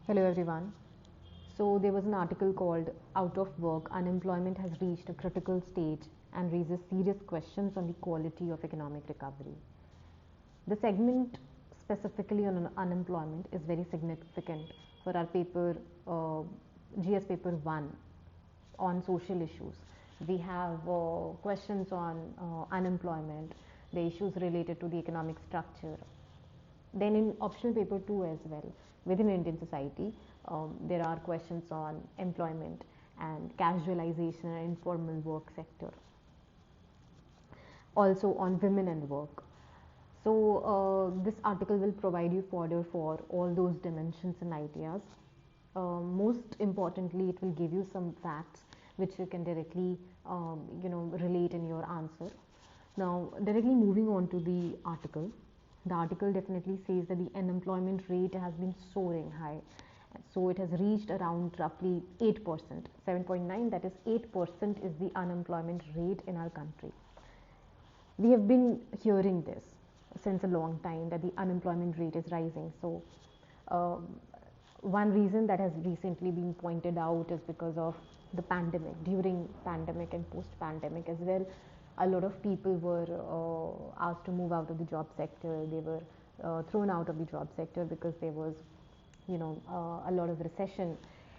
Hello everyone. So there was an article called Out of Work, Unemployment Has Reached a Critical Stage and Raises Serious Questions on the Quality of Economic Recovery. The segment specifically on unemployment is very significant for our paper, GS paper 1 on social issues. We have questions on unemployment, the issues related to the economic structure. Then in optional paper 2 as well, within Indian society, there are questions on employment and casualization and informal work sector. Also on women and work. So this article will provide you fodder for all those dimensions and ideas. Most importantly, it will give you some facts which you can directly relate in your answer. Now, directly moving on to the article definitely says that the unemployment rate has been soaring high. So it has reached around roughly 8%, 7.9, that is 8% is the unemployment rate in our country. We have been hearing this since a long time that the unemployment rate is rising. So one reason that has recently been pointed out is because of the pandemic. During pandemic and post-pandemic as well, a lot of people were asked to move out of the job sector. They were thrown out of the job sector because there was, a lot of recession,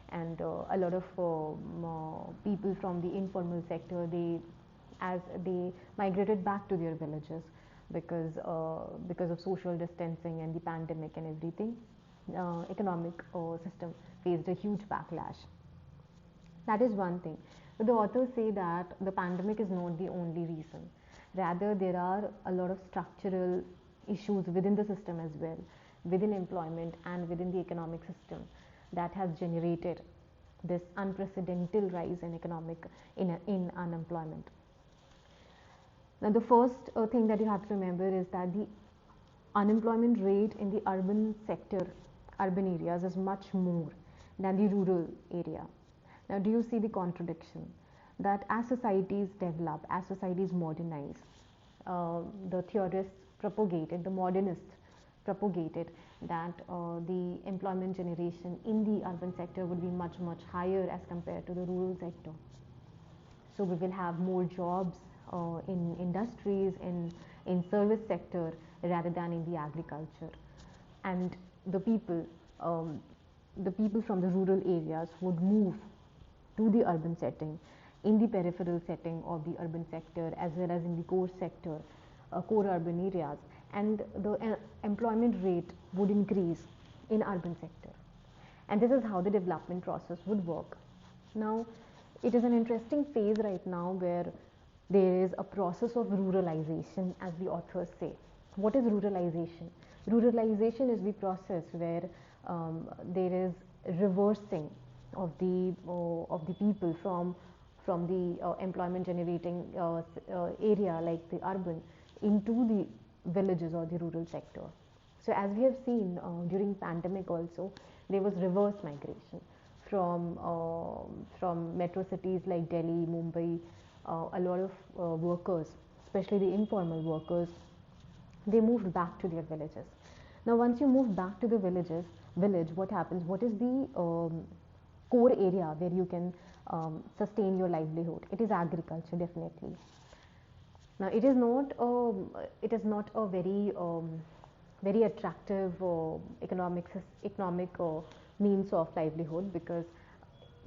and a lot of people from the informal sector, as they migrated back to their villages because of social distancing and the pandemic and everything. Economic system faced a huge backlash. That is one thing. But the authors say that the pandemic is not the only reason. Rather, there are a lot of structural issues within the system as well, within employment and within the economic system, that has generated this unprecedented rise in unemployment. Now, the first thing that you have to remember is that the unemployment rate in the urban sector, urban areas, is much more than the rural area. Now, do you see the contradiction? That as societies develop, as societies modernize, the theorists propagated, the modernists propagated that the employment generation in the urban sector would be much, much higher as compared to the rural sector. So we will have more jobs in industries, in service sector rather than in the agriculture. And the people from the rural areas would move to the urban setting, in the peripheral setting of the urban sector as well as in the core sector, core urban areas, and the employment rate would increase in urban sector. And this is how the development process would work. Now, it is an interesting phase right now where there is a process of ruralization, as the authors say. What is ruralization? Ruralization is the process where there is reversing of the people from the employment generating area like the urban into the villages or the rural sector. So as we have seen during pandemic also, there was reverse migration from metro cities like Delhi, Mumbai. A lot of workers, especially the informal workers, they moved back to their villages. Now, once you move back to the village, what happens? What is the core area where you can sustain your livelihood? It is agriculture, definitely. Now, it is not a very attractive economic means of livelihood, because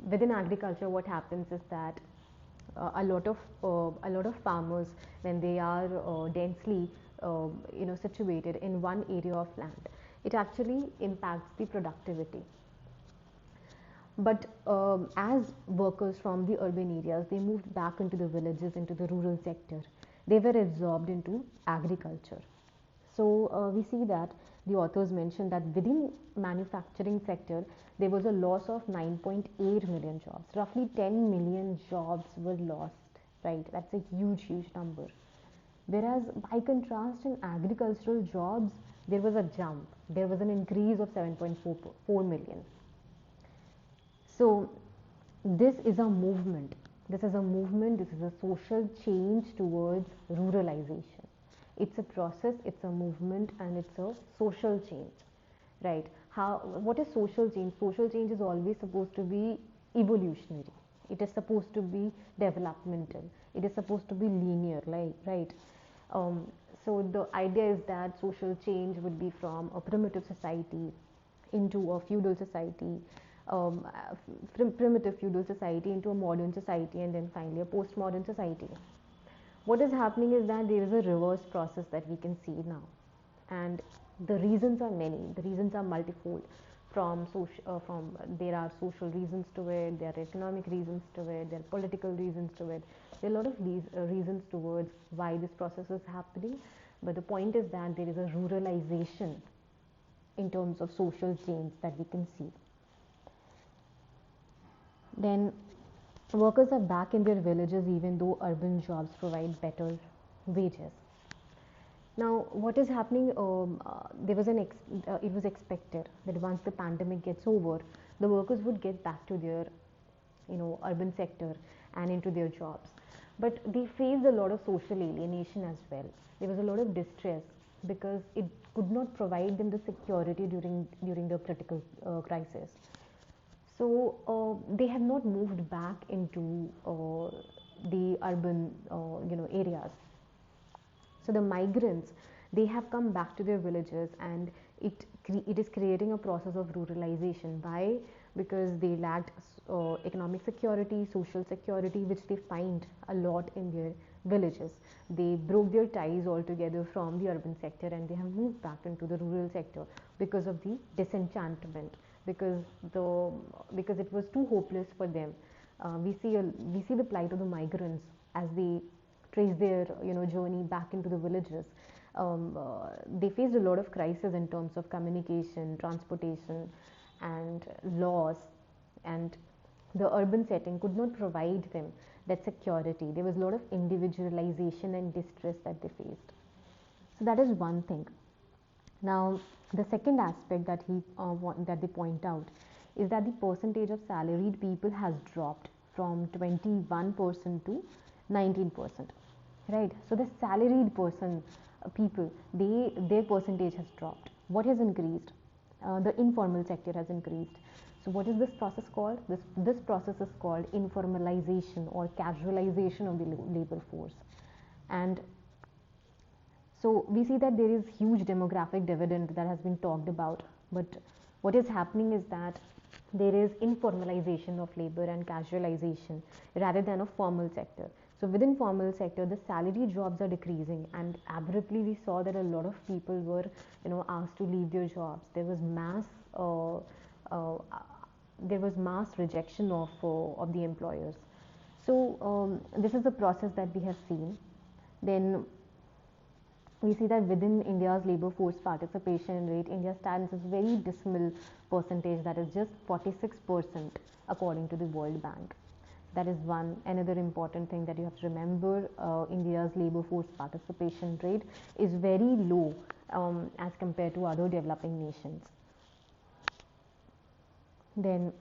within agriculture, what happens is that a lot of farmers, when they are densely situated in one area of land, it actually impacts the productivity. But as workers from the urban areas, they moved back into the villages, into the rural sector, they were absorbed into agriculture. So we see that the authors mentioned that within manufacturing sector, there was a loss of 9.8 million jobs. Roughly 10 million jobs were lost, right? That's a huge, huge number. Whereas by contrast, in agricultural jobs, there was a jump. There was an increase of 7.4 million. So this is a movement. This is a social change towards ruralization. It's a process, it's a movement, and it's a social change, right? How, what is social change? Social change is always supposed to be evolutionary. It is supposed to be developmental. It is supposed to be linear, like, right? Um, so the idea is that social change would be from a primitive society into a feudal society, primitive feudal society into a modern society, and then finally a postmodern society. What is happening is that there is a reverse process that we can see now, and the reasons are many. The reasons are multifold. From there are social reasons to it, there are economic reasons to it, there are political reasons to it. There are a lot of these reasons towards why this process is happening. But the point is that there is a ruralization in terms of social change that we can see. Then workers are back in their villages even though urban jobs provide better wages. Now, what is happening? There was it was expected that once the pandemic gets over, the workers would get back to their, urban sector and into their jobs. But they faced a lot of social alienation as well. There was a lot of distress because it could not provide them the security during the critical crisis. So they have not moved back into the urban, areas. So the migrants, they have come back to their villages, and it is creating a process of ruralization. Why? Because they lacked economic security, social security, which they find a lot in their villages. They broke their ties altogether from the urban sector, and they have moved back into the rural sector because of the disenchantment, because the because it was too hopeless for them. We see the plight of the migrants as they trace their journey back into the villages. They faced a lot of crisis in terms of communication, transportation, and laws, and the urban setting could not provide them that security. There was a lot of individualization and distress that they faced. So that is one thing. Now, the second aspect that they point out is that the percentage of salaried people has dropped from 21% to 19%. Right? So the salaried people, their percentage has dropped. What has increased? The informal sector has increased. So what is this process called? This process is called informalization or casualization of the labor force. And so we see that there is huge demographic dividend that has been talked about, but what is happening is that there is informalization of labor and casualization rather than a formal sector. So within formal sector, the salary jobs are decreasing, and abruptly we saw that a lot of people were, asked to leave their jobs. Uh, there was mass rejection of the employers. So this is the process that we have seen. Then we see that within India's labor force participation rate, India stands as very dismal percentage, that is just 46% according to the World Bank. That is another important thing that you have to remember. India's labor force participation rate is very low as compared to other developing nations. Then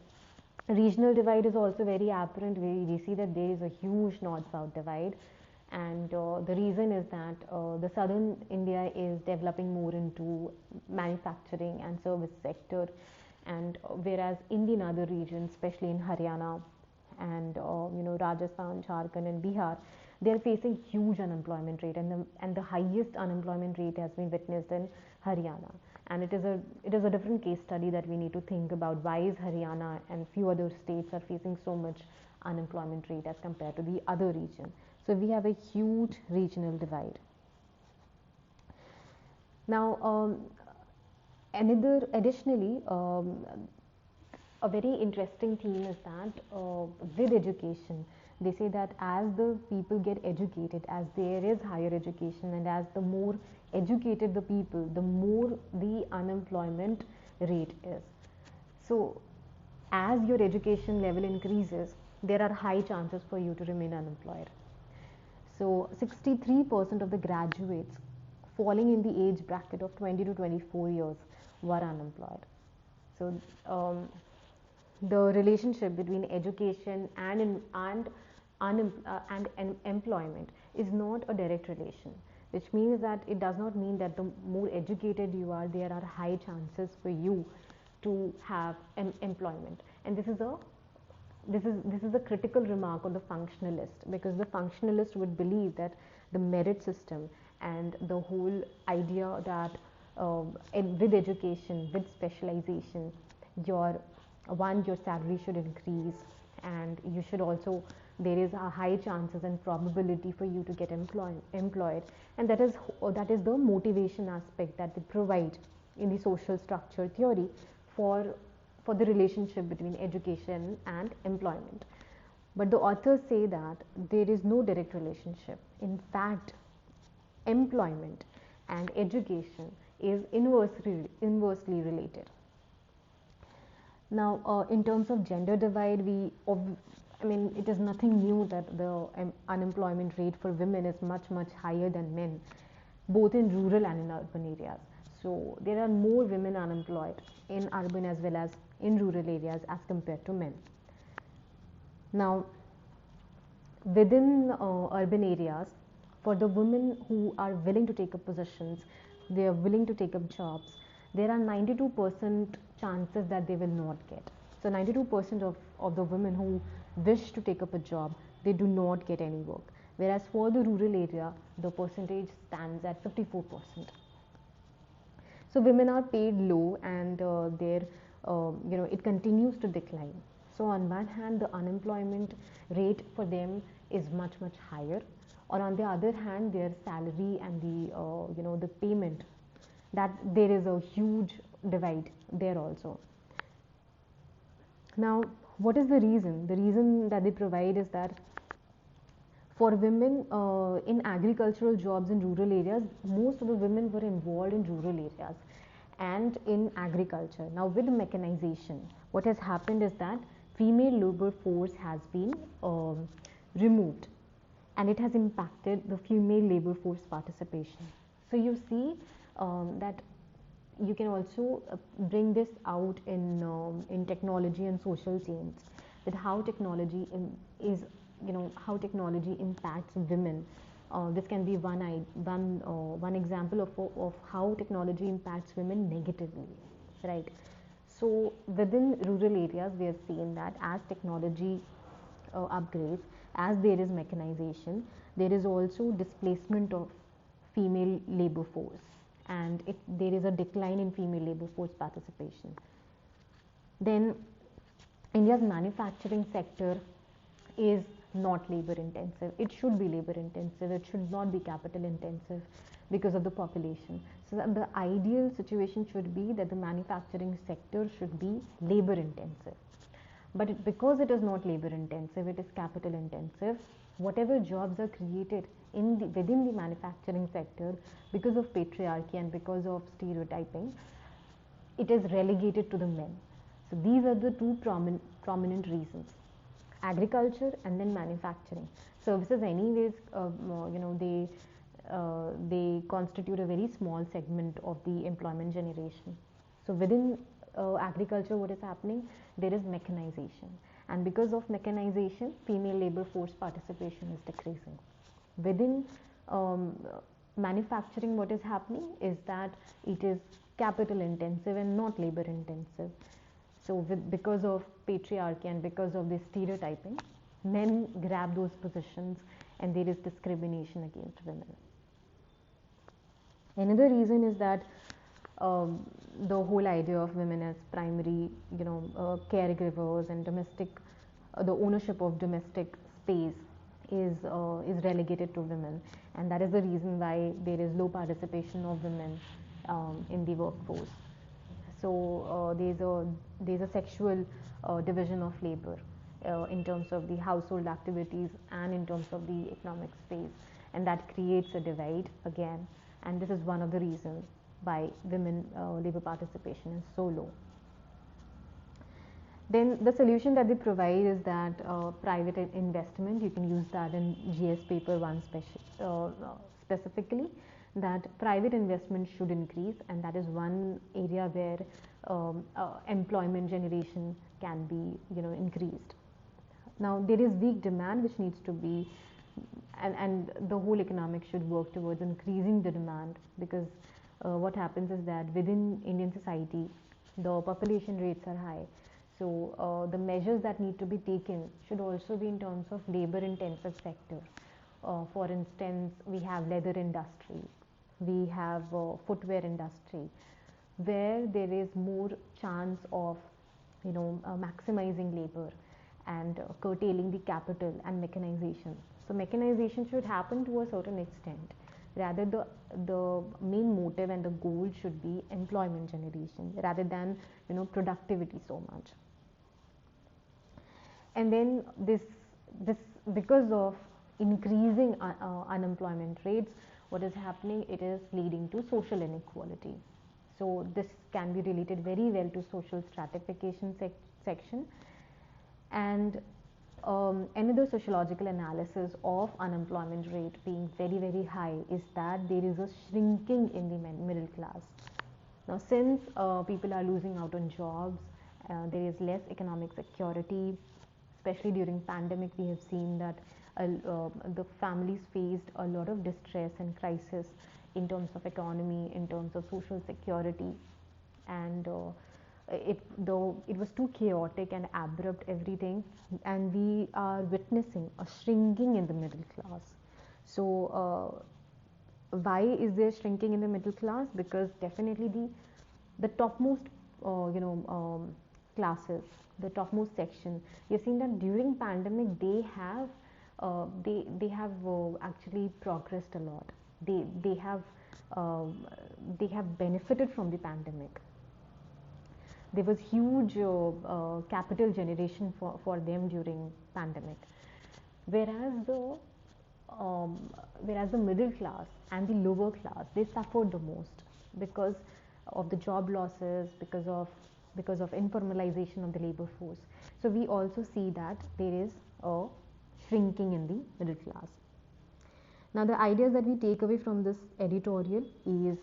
regional divide is also very apparent. We see that there is a huge north-south divide, and the reason is that the southern India is developing more into manufacturing and service sector, and whereas in other regions, especially in Haryana and Rajasthan, Jharkhand, and Bihar, they are facing huge unemployment rate, and the highest unemployment rate has been witnessed in Haryana. And it is a different case study that we need to think about. Why is Haryana and few other states are facing so much unemployment rate as compared to the other region? So we have a huge regional divide. Now, additionally, a very interesting theme is that with education, they say that as the people get educated, as there is higher education, and as the more educated the people, the more the unemployment rate is. So as your education level increases, there are high chances for you to remain unemployed. So 63% of the graduates falling in the age bracket of 20 to 24 years were unemployed. So the relationship between education and employment is not a direct relation, which means that it does not mean that the more educated you are, there are high chances for you to have employment. And this is a critical remark on the functionalist, because the functionalist would believe that the merit system and the whole idea that with education, with specialization, your your salary should increase, and you should also, there is a high chances and probability for you to get employed, and that is the motivation aspect that they provide in the social structure theory for the relationship between education and employment. But the authors say that there is no direct relationship. In fact, employment and education is inversely related. Now, in terms of gender divide, it is nothing new that the unemployment rate for women is much higher than men, both in rural and in urban areas. So there are more women unemployed in urban as well as in rural areas as compared to men. Now, within urban areas, for the women who are willing to take up positions, they are willing to take up jobs, there are 92% chances that they will not get. So 92% of the women who wish to take up a job, they do not get any work. Whereas for the rural area, the percentage stands at 54%. So women are paid low, and it continues to decline. So on one hand, the unemployment rate for them is much higher, or on the other hand, their salary and the payment, that there is a huge divide there also. Now, what is the reason? The reason that they provide is that for women in agricultural jobs in rural areas, most of the women were involved in rural areas and in agriculture. Now, with mechanization, what has happened is that female labor force has been removed, and it has impacted the female labor force participation. So you see that you can also bring this out in technology and social change, that how technology is how technology impacts women. This can be one example of how technology impacts women negatively, right? So within rural areas, we have seen that as technology upgrades, as there is mechanization, there is also displacement of female labor force, and there is a decline in female labor force participation. Then India's manufacturing sector is not labor intensive. It should be labor intensive. It should not be capital intensive because of the population. So the ideal situation should be that the manufacturing sector should be labor intensive. But because it is not labor intensive, it is capital intensive. Whatever jobs are created within the manufacturing sector, because of patriarchy and because of stereotyping, it is relegated to the men. So these are the two prominent reasons: agriculture and then manufacturing. Services, anyways, they constitute a very small segment of the employment generation. So within agriculture, what is happening? There is mechanization, and because of mechanization, female labor force participation is decreasing. Within manufacturing, what is happening is that it is capital intensive and not labor intensive. So because of patriarchy and because of this stereotyping, men grab those positions and there is discrimination against women. Another reason is that the whole idea of women as primary, caregivers and the ownership of domestic space is relegated to women, and that is the reason why there is low participation of women in the workforce. So there's a sexual division of labor in terms of the household activities and in terms of the economic space, and that creates a divide again. And this is one of the reasons why women labor participation is so low. Then the solution that they provide is that private investment. You can use that in GS paper 1 specifically, that private investment should increase, and that is one area where employment generation can be increased. Now there is weak demand which needs to be, and the whole economic should work towards increasing the demand, because what happens is that within Indian society the population rates are high. So the measures that need to be taken should also be in terms of labor intensive sector. For instance, we have leather industry, we have footwear industry, where there is more chance of maximizing labor and curtailing the capital and mechanization. So mechanization should happen to a certain extent. Rather, the main motive and the goal should be employment generation rather than productivity so much. And then this because of increasing unemployment rates, what is happening, it is leading to social inequality. So this can be related very well to social stratification section. And another sociological analysis of unemployment rate being very high is that there is a shrinking in the middle class. Now since people are losing out on jobs, there is less economic security. Especially during pandemic, we have seen that the families faced a lot of distress and crisis in terms of economy, in terms of social security, and it was too chaotic and abrupt everything, and we are witnessing a shrinking in the middle class. So why is there shrinking in the middle class? Because definitely the topmost classes, the topmost section, you've seen that during pandemic they have actually progressed a lot. They have benefited from the pandemic. There was huge capital generation for them during pandemic, whereas the middle class and the lower class, they suffered the most because of the job losses, because of informalization of the labor force. So we also see that there is a shrinking in the middle class. Now the ideas that we take away from this editorial is,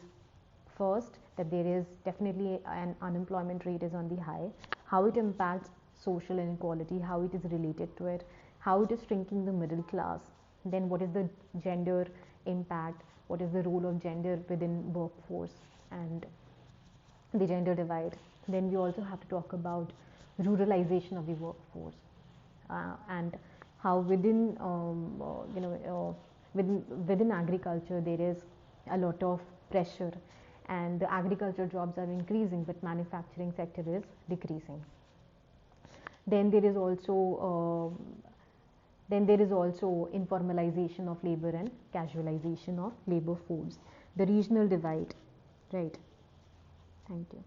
first, that there is definitely an unemployment rate is on the high, how it impacts social inequality, how it is related to it, how it is shrinking the middle class, then what is the gender impact, what is the role of gender within workforce and the gender divide. Then we also have to talk about ruralization of the workforce, and how within agriculture there is a lot of pressure, and the agriculture jobs are increasing but manufacturing sector is decreasing. Then there is also informalization of labor and casualization of labor force, the regional divide, right? Thank you.